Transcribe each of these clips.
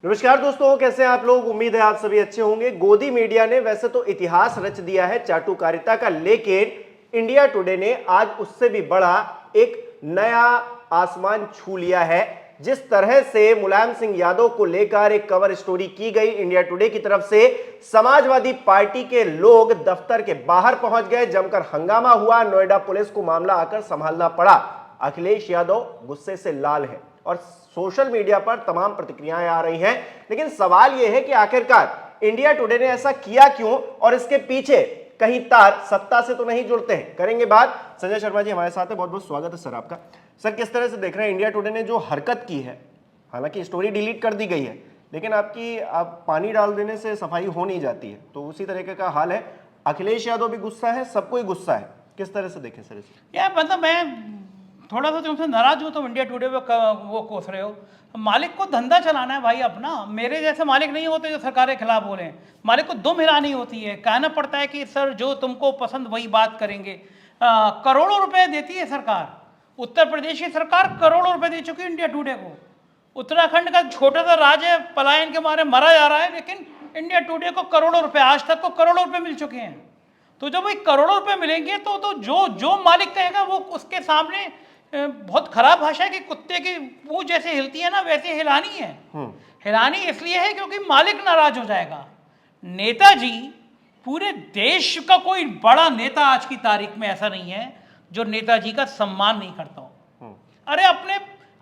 नमस्कार दोस्तों, कैसे हैं आप लोग। उम्मीद है आप सभी अच्छे होंगे। गोदी मीडिया ने वैसे तो इतिहास रच दिया है चाटुकारिता का, लेकिन इंडिया टुडे ने आज उससे भी बड़ा एक नया आसमान छू लिया है। जिस तरह से मुलायम सिंह यादव को लेकर एक कवर स्टोरी की गई इंडिया टुडे की तरफ से, समाजवादी पार्टी के लोग दफ्तर के बाहर पहुंच गए, जमकर हंगामा हुआ, नोएडा पुलिस को मामला आकर संभालना पड़ा। अखिलेश यादव गुस्से से लाल है और सोशल मीडिया पर तमाम प्रतिक्रियाएं आ रही हैं। लेकिन सवाल यह है कि आखिरकार इंडिया टुडे ने ऐसा किया क्यों और इसके पीछे कहीं तार सत्ता से तो नहीं जुड़ते हैं। करेंगे बात। संजय शर्मा जी हमारे साथ है, बहुत बहुत स्वागत है सर आपका। सर, किस तरह से देख रहे हैं इंडिया टुडे ने जो हरकत की है, हालांकि स्टोरी डिलीट कर दी गई है, लेकिन आप पानी डाल देने से सफाई हो नहीं जाती है, तो उसी तरीके का हाल है। अखिलेश यादव भी गुस्सा है, सबको ही गुस्सा है। किस तरह से देखें सर इसे? यार मतलब मैं थोड़ा सा तुमसे नाराज हूँ। तुम इंडिया टुडे पे वो कोस रहे हो। मालिक को धंधा चलाना है भाई अपना। मेरे जैसे मालिक नहीं होते जो सरकार के खिलाफ बोले। मालिक को दुम हिलानी होती है, कहना पड़ता है कि सर जो तुमको पसंद वही बात करेंगे। करोड़ों रुपए देती है सरकार। उत्तर प्रदेश की सरकार करोड़ों रुपए दे चुकी है इंडिया टुडे को। उत्तराखंड का छोटा सा राज्य है, पलायन के मारे मरा जा रहा है, लेकिन इंडिया टुडे को करोड़ों रुपए, आज तक को करोड़ों रुपए मिल चुके हैं। तो जब वही करोड़ों रुपए मिलेंगे तो जो मालिक कहेगा वो उसके सामने बहुत खराब भाषा है कि कुत्ते की पूंछ जैसे हिलती है ना, वैसे हिलानी है। हिलानी इसलिए है क्योंकि मालिक नाराज हो जाएगा। नेताजी, पूरे देश का कोई बड़ा नेता आज की तारीख में ऐसा नहीं है जो नेताजी का सम्मान नहीं करता हो। अरे अपने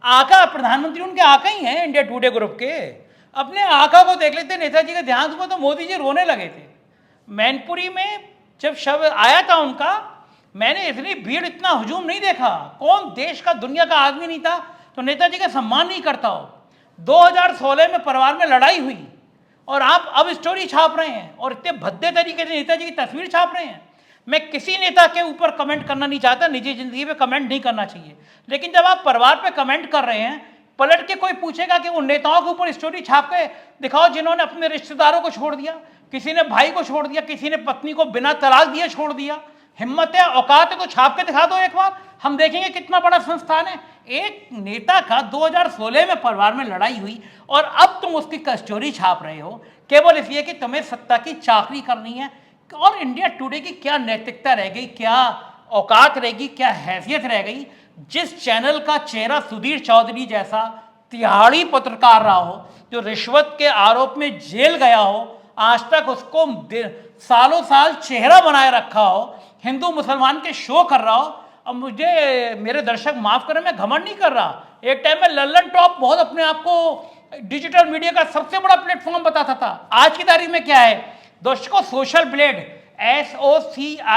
आका, प्रधानमंत्री उनके आका ही हैं इंडिया टुडे ग्रुप के। अपने आका को देख लेते, नेताजी का ध्यान हुआ तो मोदी जी रोने लगे थे। मैनपुरी में जब शव आया था उनका, मैंने इतनी भीड़, इतना हुजूम नहीं देखा। कौन देश का, दुनिया का आदमी नहीं था तो नेताजी का सम्मान नहीं करता हो। 2016 में परिवार में लड़ाई हुई और आप अब स्टोरी छाप रहे हैं और इतने भद्दे तरीके से नेताजी की तस्वीर छाप रहे हैं। मैं किसी नेता के ऊपर कमेंट करना नहीं चाहता, निजी जिंदगी पे कमेंट नहीं करना चाहिए, लेकिन जब आप परिवार पे कमेंट कर रहे हैं, पलट के कोई पूछेगा कि उन नेताओं के ऊपर स्टोरी छाप के दिखाओ जिन्होंने अपने रिश्तेदारों को छोड़ दिया, किसी ने भाई को छोड़ दिया, किसी ने पत्नी को बिना तलाक दिए छोड़ दिया। हिम्मत है, औकात है तो छाप के दिखा दो एक बार, हम देखेंगे कितना बड़ा संस्थान है। एक नेता का 2016 में परिवार में लड़ाई हुई और अब तुम उसकी स्टोरी छाप रहे हो केवल इसलिए कि तुम्हें सत्ता की चाकरी करनी है। और इंडिया टुडे की क्या नैतिकता रह गई, क्या औकात रहेगी, क्या हैसियत रह गई। जिस चैनल का चेहरा सुधीर चौधरी जैसा तिहाड़ी पत्रकार रहा हो, जो रिश्वत के आरोप में जेल गया हो, आज तक उसको सालों साल चेहरा बनाए रखा हो, हिंदू मुसलमान के शो कर रहा हो। अब मुझे, मेरे दर्शक माफ करें, मैं घमंड नहीं कर रहा। एक टाइम में लल्लन टॉप बहुत अपने आप को डिजिटल मीडिया का सबसे बड़ा प्लेटफॉर्म बताता था। आज की तारीख में क्या है दोस्तों? सोशल ब्लेड, SOCIALBLAD,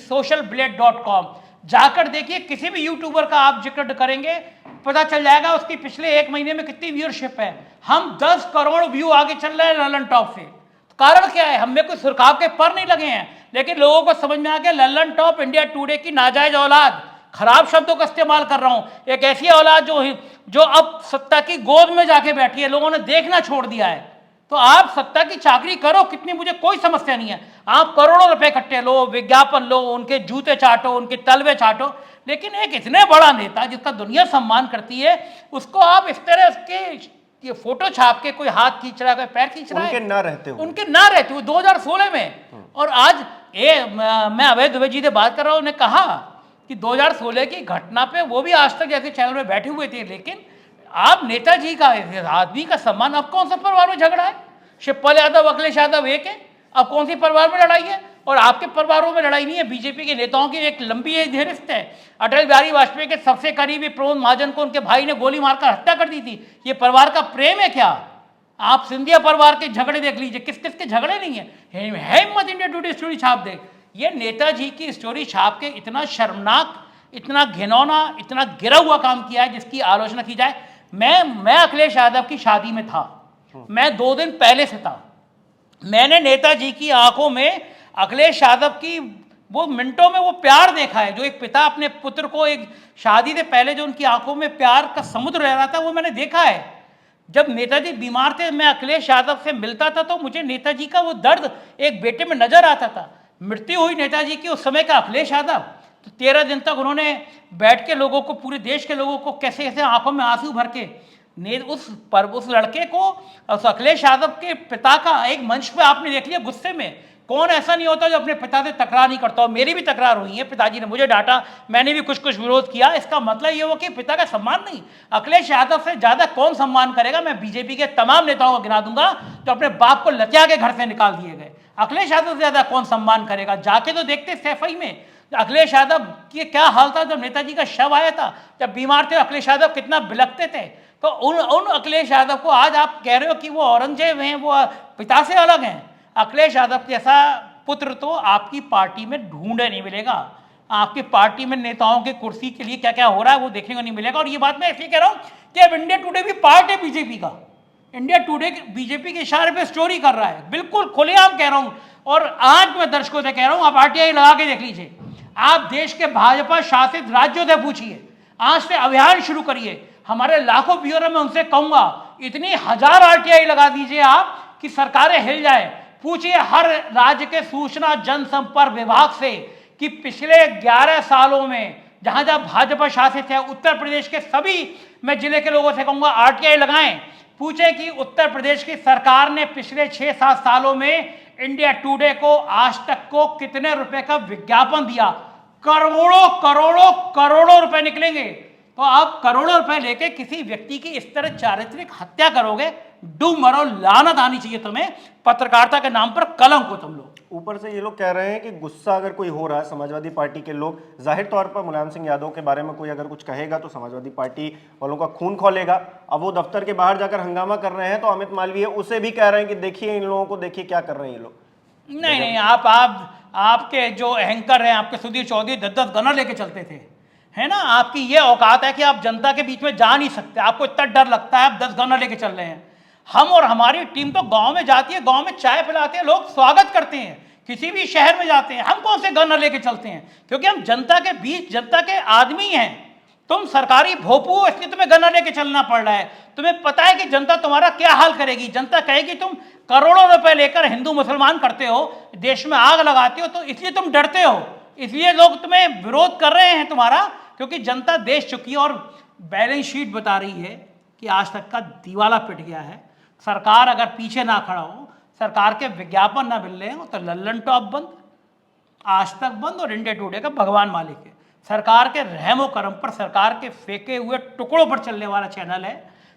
socialblade.com जाकर देखिए। किसी भी यूट्यूबर का आप जिक्र करेंगे, पता चल जाएगा उसकी पिछले एक महीने में कितनी व्यूअरशिप है। हम 10 करोड़ व्यू आगे चल रहे हैं लल्लन टॉप से। कारण क्या है? हमें कोई सुरखाव के पर नहीं लगे हैं, लेकिन लोगों को समझ में आ गया लल्लन टॉप इंडिया टुडे की नाजायज औलाद, खराब शब्दों का इस्तेमाल कर रहा हूं, एक ऐसी औलाद जो अब सत्ता की गोद में जाके बैठी है। लोगों ने देखना छोड़ दिया है। तो आप सत्ता की चाकरी करो कितनी, मुझे कोई समस्या नहीं है। आप करोड़ों रुपए इकट्ठे लो, विज्ञापन लो, उनके जूते चाटो, उनके तलवे चाटो, लेकिन एक इतने बड़ा नेता जिसका दुनिया सम्मान करती है, उसको आप इस तरह उसके ये फोटो छाप के कोई हाथ खींच रहा है, कोई पैर खींच रहा है, उनके ना रहते हुए 2016 में। और आज मैं अभय दुबे जी से बात कर रहा हूँ, उन्होंने कहा कि 2016 की घटना पे वो भी आज तक जैसे चैनल में बैठे हुए थे, लेकिन आप नेताजी का, आदमी का सम्मान। अब कौन सा परिवार में झगड़ा है? शिवपाल यादव, अखिलेश यादव एक है, अब कौन सी परिवार में लड़ाई है? और आपके परिवारों में लड़ाई नहीं है। बीजेपी के नेताओं की एक लंबी रिश्ते है। अटल बिहारी वाजपेयी के सबसे करीबी प्रमोद महाजन को उनके भाई ने गोली मारकर हत्या कर दी थी। ये परिवार का प्रेम है क्या? आप सिंधिया परिवार के झगड़े देख लीजिए, किस किस के झगड़े नहीं है। हिम्मत इंडिया टुडे स्टोरी छाप दे। ये नेताजी की स्टोरी छाप के इतना शर्मनाक, इतना घिनौना, इतना गिरा हुआ काम किया है जिसकी आलोचना की जाए। मैं अखिलेश यादव की शादी में था, मैं 2 दिन पहले से था। मैंने नेताजी की आंखों में अखिलेश यादव की वो मिनटों में वो प्यार देखा है, जो एक पिता अपने पुत्र को एक शादी से पहले जो उनकी आंखों में प्यार का समुद्र रह रहा था, वो मैंने देखा है। जब नेताजी बीमार थे, मैं अखिलेश यादव से मिलता था तो मुझे नेताजी का वो दर्द एक बेटे में नजर आता था। मृत्यु हुई नेताजी की, उस समय का अखिलेश यादव, तो 13 दिन तक उन्होंने बैठ के लोगों को, पूरे देश के लोगों को कैसे कैसे आंखों में आंसू भर के उस लड़के को, उस अखिलेश यादव के पिता का एक मंच पे आपने देख लिया गुस्से में। कौन ऐसा नहीं होता जो अपने पिता से तकरार नहीं करता हो। मेरी भी तकरार हुई है, पिताजी ने मुझे डांटा, मैंने भी कुछ कुछ विरोध किया। इसका मतलब ये हुआ कि पिता का सम्मान नहीं। अखिलेश यादव से ज्यादा कौन सम्मान करेगा। मैं बीजेपी के तमाम नेताओं को गिना दूंगा जो अपने बाप को लतिया के घर से निकाल दिए गए। अखिलेश यादव से ज्यादा कौन सम्मान करेगा। जाके तो देखते सैफई में अखिलेश यादव की क्या हाल था जब नेताजी का शव आया था, जब बीमार थे अखिलेश यादव कितना बिलखते थे। तो उन अखिलेश यादव को आज आप कह रहे हो कि वो औरंगजेब हैं, वो पिता से अलग हैं। अखिलेश यादव जैसा पुत्र तो आपकी पार्टी में ढूंढे नहीं मिलेगा। आपकी पार्टी में नेताओं की कुर्सी के लिए क्या क्या हो रहा है वो देखने को नहीं मिलेगा। और ये बात मैं इसलिए कह रहा हूं कि अब इंडिया टुडे भी पार्ट है बीजेपी का। इंडिया टुडे बीजेपी के इशारे पे स्टोरी कर रहा है, बिल्कुल खुलेआम कह रहा हूं। और आज मैं दर्शकों से कह रहा हूं, आप आरटीआई लगा के देख लीजिए। आप देश के भाजपा शासित राज्यों से पूछिए, आज से अभियान शुरू करिए। हमारे लाखों व्यूअर में उनसे कहूंगा, इतनी 1000 आरटीआई लगा दीजिए आप कि सरकारें हिल जाए। पूछिए हर राज्य के सूचना जनसंपर्क विभाग से कि पिछले 11 सालों में जहां जहां भाजपा शासित है, उत्तर प्रदेश के सभी मैं जिले के लोगों से कहूंगा आरटीआई लगाएं। पूछे कि उत्तर प्रदेश की सरकार ने पिछले 6-7 सालों में इंडिया टुडे को, आज तक को कितने रुपए का विज्ञापन दिया। करोड़ों करोड़ों करोड़ों रुपए निकलेंगे। तो आप करोड़ों रुपए लेके किसी व्यक्ति की इस तरह चारित्रिक हत्या करोगे, डूब मरो, लानत आनी चाहिए तुम्हें। पत्रकारिता के नाम पर कलंक हो तुम लोग। ऊपर से ये लोग कह रहे हैं कि गुस्सा अगर कोई हो रहा है, समाजवादी पार्टी के लोग, जाहिर तौर पर मुलायम सिंह यादव के बारे में कोई अगर कुछ कहेगा तो समाजवादी पार्टी वालों का खून खौलेगा। अब वो दफ्तर के बाहर जाकर हंगामा कर रहे हैं तो अमित मालवीय उसे भी कह रहे हैं कि देखिए इन लोगों को, देखिए क्या कर रहे हैं ये लोग। नहीं, आपके जो एंकर हैं, आपके सुधीर चौधरी 10-10 गनर लेके चलते थे, है ना। आपकी ये औकात है कि आप जनता के बीच में जा नहीं सकते, आपको इतना डर लगता है, आप 10 गनर लेके चल रहे हैं। हम और हमारी टीम तो गांव में जाती है, गांव में चाय पिलाते हैं, लोग स्वागत करते हैं। किसी भी शहर में जाते हैं, हम कौन से गनर लेके चलते हैं, क्योंकि हम जनता के बीच, जनता के आदमी हैं। तुम सरकारी भोपू हो, इसलिए तुम्हें गनर लेके चलना पड़ रहा है। तुम्हें पता है कि जनता तुम्हारा क्या हाल करेगी। जनता कहेगी तुम करोड़ों रुपए लेकर हिंदू मुसलमान करते हो, देश में आग लगाते हो, तो इसलिए तुम डरते हो, इसलिए लोग तुम्हें विरोध कर रहे हैं तुम्हारा, क्योंकि जनता देश चुकी है। और बैलेंस शीट बता रही है कि आज तक का दिवाला पिट गया है। सरकार अगर पीछे ना खड़ा हो, सरकार के विज्ञापन ना मिल रहे हो, तो लल्लन टॉप बंद, आज तक बंद, और इंडिया टुडे का भगवान मालिक है। सरकार के रहमो करम पर, सरकार के फेंके हुए टुकड़ों पर चलने वाला चैनल है,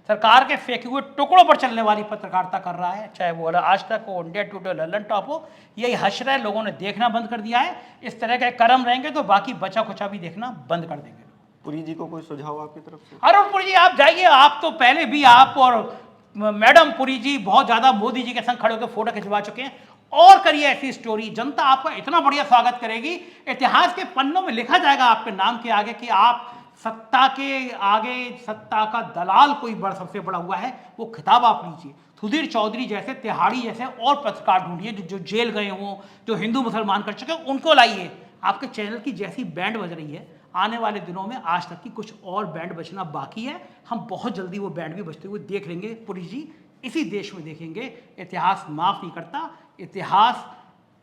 सरकार के फेंके हुए टुकड़ों पर चलने वाली पत्रकारिता कर रहा है, चाहे वो आज तक हो, इंडिया टुडे, लल्लन टॉप हो। यही हश्र है, लोगों ने देखना बंद कर दिया है। इस तरह के कर्म रहेंगे तो बाकी बचा खुचा भी देखना बंद कर देंगे। पुरी जी को कोई सुझाव आपकी तरफ से? अरुण पुरी जी आप जाइए, आप तो पहले भी, आप और मैडम पुरी जी बहुत ज्यादा मोदी जी के संग खड़े होकर फोटो खिंचवा चुके हैं, और करिए ऐसी स्टोरी, जनता आपका इतना बढ़िया स्वागत करेगी। इतिहास के पन्नों में लिखा जाएगा आपके नाम के आगे कि आप सत्ता के आगे, सत्ता का दलाल कोई बड़ा सबसे बड़ा हुआ है, वो खिताब आप लीजिए। सुधीर चौधरी जैसे, तिहाड़ी जैसे और पत्रकार ढूंढिए जो जेल गए हों, जो हिंदू मुसलमान कर चुके हैं, उनको लाइए। आपके चैनल की जैसी बैंड बज रही है, आने वाले दिनों में आज तक की कुछ और बैंड बजना बाकी है। हम बहुत जल्दी वो बैंड भी बजते हुए देख लेंगे। पुरी जी इसी देश में देखेंगे। इतिहास माफ नहीं करता, इतिहास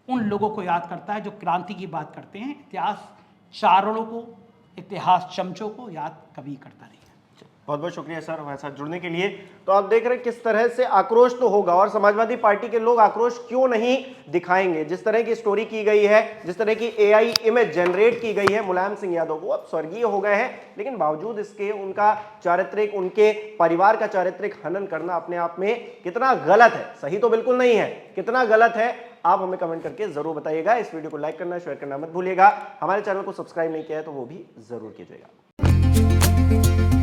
उन लोगों को याद करता है जो क्रांति की बात करते हैं। इतिहास चारों को, इतिहास चमचों को याद कभी करता नहीं है। बहुत बहुत शुक्रिया सर हमारे साथ जुड़ने के लिए। तो आप देख रहे हैं किस तरह से आक्रोश तो होगा, और समाजवादी पार्टी के लोग आक्रोश क्यों नहीं दिखाएंगे। जिस तरह की स्टोरी की गई है, जिस तरह की एआई इमेज जनरेट की गई है मुलायम सिंह यादव, वो अब स्वर्गीय हो गए हैं, लेकिन बावजूद इसके उनका चारित्रिक, उनके परिवार का चारित्रिक हनन करना अपने आप में कितना गलत है, सही तो बिल्कुल नहीं है, कितना गलत है आप हमें कमेंट करके जरूर बताइएगा। इस वीडियो को लाइक करना, शेयर करना मत भूलिएगा। हमारे चैनल को सब्सक्राइब नहीं किया है तो वो भी जरूर कीजिएगा।